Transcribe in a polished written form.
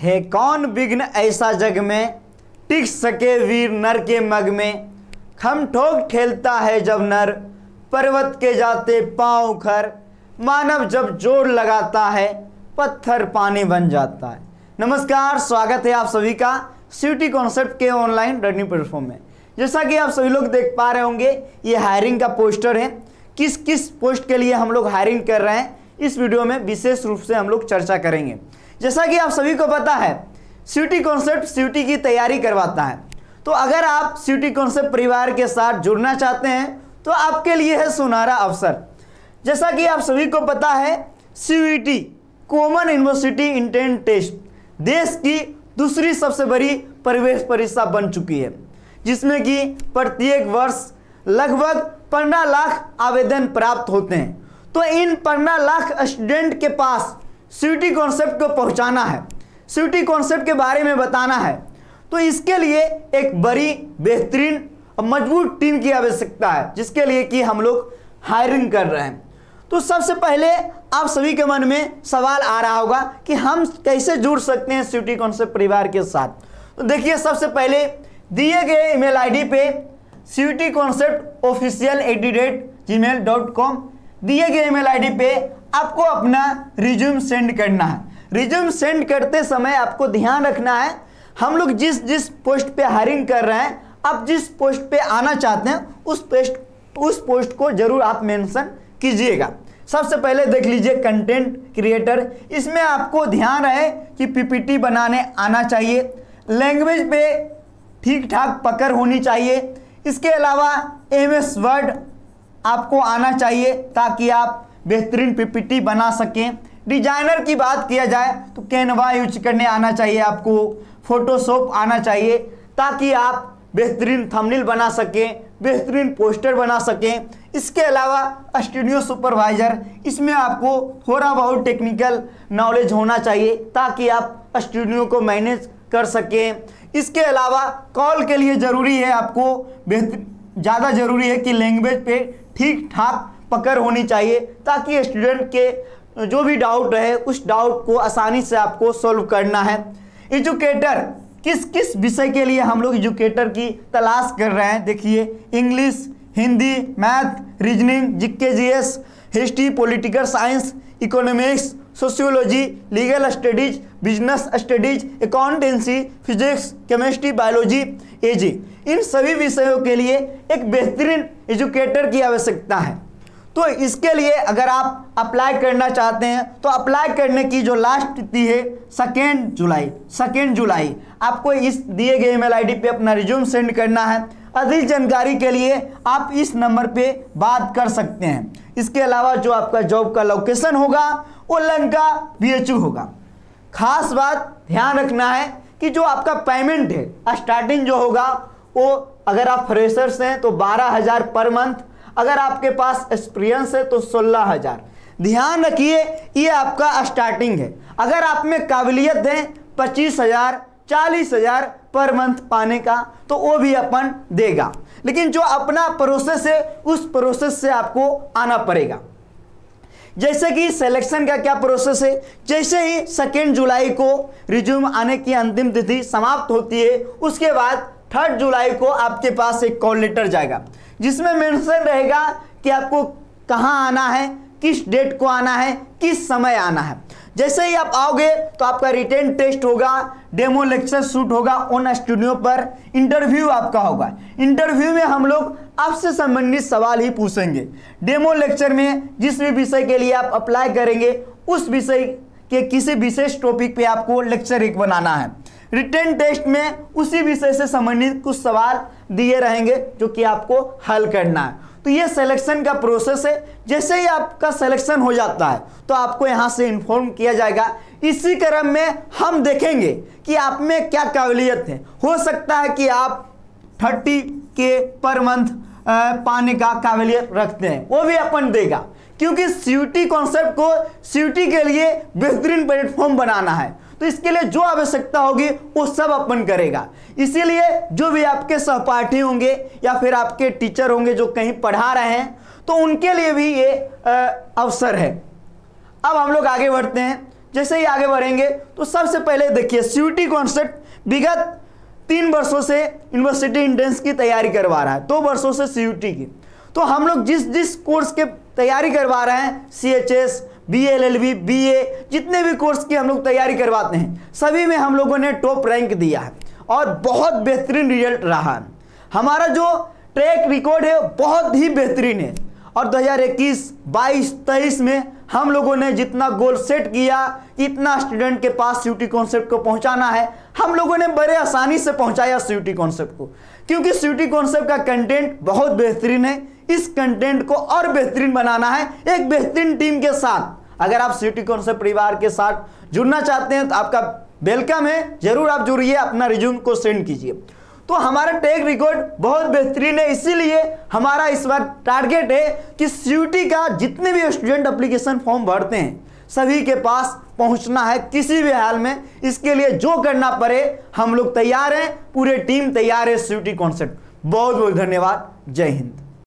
है कौन विघ्न ऐसा जग में, टिक सके वीर नर के मग में। खम ठोक ठेलता है जब नर, पर्वत के जाते पांव उखर। मानव जब जोर लगाता है, पत्थर पानी बन जाता है। नमस्कार, स्वागत है आप सभी का सीयूटी कॉन्सेप्ट के ऑनलाइन लर्निंग प्लेटफॉर्म में। जैसा कि आप सभी लोग देख पा रहे होंगे, ये हायरिंग का पोस्टर है। किस किस पोस्ट के लिए हम लोग हायरिंग कर रहे हैं, इस वीडियो में विशेष रूप से हम लोग चर्चा करेंगे। जैसा कि आप सभी को पता है, सीयूटी कॉन्सेप्ट सीयूटी की तैयारी करवाता है। तो अगर आप सीयूटी कॉन्सेप्ट परिवार के साथ जुड़ना चाहते हैं तो आपके लिए है सुनहरा अवसर। जैसा कि आप सभी को पता है, CUET common university entrance test देश की दूसरी सबसे बड़ी प्रवेश परीक्षा बन चुकी है, जिसमें कि प्रत्येक वर्ष लगभग 15 लाख आवेदन प्राप्त होते हैं। तो इन 15 लाख स्टूडेंट के पास सीयूटी कॉन्सेप्ट को पहुंचाना है, सीयूटी कॉन्सेप्ट के बारे में बताना है। तो इसके लिए एक बड़ी बेहतरीन और मजबूत टीम की आवश्यकता है, जिसके लिए कि हम लोग हायरिंग कर रहे हैं। तो सबसे पहले आप सभी के मन में सवाल आ रहा होगा कि हम कैसे जुड़ सकते हैं सीयूटी कॉन्सेप्ट परिवार के साथ। तो देखिए, सबसे पहले दिए गए ईमेल आईडी पे cutyconceptofficial@gmail.com दिए गए ईमेल आईडी पे आपको अपना रिज्यूम सेंड करना है। रिज्यूम सेंड करते समय आपको ध्यान रखना है, हम लोग जिस जिस पोस्ट पे हायरिंग कर रहे हैं, आप जिस पोस्ट पे आना चाहते हैं उस पोस्ट को जरूर आप मेंशन कीजिएगा। सबसे पहले देख लीजिए कंटेंट क्रिएटर। इसमें आपको ध्यान रहे कि पीपीटी बनाने आना चाहिए, लैंग्वेज पे ठीक ठाक पकड़ होनी चाहिए। इसके अलावा एमएस वर्ड आपको आना चाहिए ताकि आप बेहतरीन पीपीटी बना सकें। डिजाइनर की बात किया जाए तो कैनवा यूज करने आना चाहिए, आपको फोटोशॉप आना चाहिए ताकि आप बेहतरीन थंबनेल बना सकें, बेहतरीन पोस्टर बना सकें। इसके अलावा स्टूडियो सुपरवाइजर, इसमें आपको थोड़ा बहुत टेक्निकल नॉलेज होना चाहिए ताकि आप स्टूडियो को मैनेज कर सकें। इसके अलावा कॉल के लिए ज़रूरी है, आपको ज़्यादा ज़रूरी है कि लैंग्वेज पे ठीक ठाक पकड़ होनी चाहिए ताकि स्टूडेंट के जो भी डाउट रहे उस डाउट को आसानी से आपको सॉल्व करना है। एजुकेटर, किस किस विषय के लिए हम लोग एजुकेटर की तलाश कर रहे हैं। देखिए, English, Hindi, math, reasoning, GK, GS, history, political science, economics, sociology, legal studies, business studies, accountancy, physics, chemistry, biology, AG, इन सभी विषयों के लिए एक बेहतरीन एजुकेटर की आवश्यकता है। तो इसके लिए अगर आप अप्लाई करना चाहते हैं तो अप्लाई करने की जो लास्ट तिथि है 2 जुलाई आपको इस दिए गए ईमेल आईडी पे अपना रिज्यूम सेंड करना है। अधिक जानकारी के लिए आप इस नंबर पे बात कर सकते हैं। इसके अलावा जो आपका जॉब का लोकेशन होगा वो लंका BHU होगा। खास बात ध्यान रखना है कि जो आपका पेमेंट है, स्टार्टिंग जो होगा वो, अगर आप फ्रेशर्स हैं तो 12,000 पर मंथ, अगर आपके पास एक्सपीरियंस है तो 16,000। ध्यान रखिए, ये आपका स्टार्टिंग है। अगर आप में काबिलियत है 25,000 40,000 पर मंथ पाने का तो वो भी अपन देगा, लेकिन जो अपना प्रोसेस है उस प्रोसेस से आपको आना पड़ेगा। जैसे कि सिलेक्शन का क्या प्रोसेस है, जैसे ही 2 जुलाई को रिज्यूम आने की अंतिम तिथि समाप्त होती है, उसके बाद 3 जुलाई को आपके पास एक कॉल लेटर जाएगा जिसमें मेंशन रहेगा कि आपको कहाँ आना है, किस डेट को आना है, किस समय आना है। जैसे ही आप आओगे तो आपका रिटेन टेस्ट होगा, डेमो लेक्चर शूट होगा ऑन स्टूडियो पर, इंटरव्यू आपका होगा। इंटरव्यू में हम लोग आपसे संबंधित सवाल ही पूछेंगे। डेमो लेक्चर में जिस भी विषय के लिए आप अप्लाई करेंगे उस विषय के किसी विशेष टॉपिक पे आपको लेक्चर 1 बनाना है। रिटेन टेस्ट में उसी विषय से संबंधित कुछ सवाल दिए रहेंगे जो कि आपको हल करना है। तो ये सिलेक्शन का प्रोसेस है। जैसे ही आपका सिलेक्शन हो जाता है तो आपको यहाँ से इन्फॉर्म किया जाएगा। इसी क्रम में हम देखेंगे कि आप में क्या काबिलियत है। हो सकता है कि आप 30K पर मंथ पाने का काबिलियत रखते हैं, वो भी अपन देगा, क्योंकि सीयूटी कॉन्सेप्ट को सीयूटी के लिए बेहतरीन प्लेटफॉर्म बनाना है। तो इसके लिए जो आवश्यकता होगी वो सब अपन करेगा। इसीलिए जो भी आपके सहपाठी होंगे या फिर आपके टीचर होंगे जो कहीं पढ़ा रहे हैं, तो उनके लिए भी ये अवसर है। अब हम लोग आगे बढ़ते हैं। जैसे ही आगे बढ़ेंगे तो सबसे पहले देखिए सीयूटी कॉन्सेप्ट विगत 3 वर्षों से यूनिवर्सिटी एंट्रेंस की तैयारी करवा रहा है, 2 वर्षों से सीयूटी की। तो हम लोग जिस जिस कोर्स के तैयारी करवा रहे हैं, CHS, BLLB, BA, जितने भी कोर्स की हम लोग तैयारी करवाते हैं सभी में हम लोगों ने टॉप रैंक दिया है और बहुत बेहतरीन रिजल्ट रहा है। हमारा जो ट्रैक रिकॉर्ड है बहुत ही बेहतरीन है और 2021, 22, 23 में हम लोगों ने जितना गोल सेट किया, इतना स्टूडेंट के पास सीयूटी कॉन्सेप्ट को पहुंचाना है, हम लोगों ने बड़े आसानी से पहुंचाया सीयूटी कॉन्सेप्ट को, क्योंकि सीयूटी कॉन्सेप्ट का कंटेंट बहुत बेहतरीन है। इस कंटेंट को और बेहतरीन बनाना है एक बेहतरीन टीम के साथ। अगर आप सीयूटी कॉन्सेप्ट परिवार के साथ जुड़ना चाहते हैं तो आपका वेलकम है, जरूर आप जुड़िए, अपना रिज्यूम को सेंड कीजिए। तो हमारा ट्रैक रिकॉर्ड बहुत बेहतरीन है, इसीलिए हमारा इस बार टारगेट है कि सीयूटी का जितने भी स्टूडेंट एप्लीकेशन फॉर्म भरते हैं सभी के पास पहुंचना है किसी भी हाल में। इसके लिए जो करना पड़े हम लोग तैयार हैं, पूरे टीम तैयार है सीयूटी कॉन्सेप्ट। बहुत बहुत धन्यवाद। जय हिंद।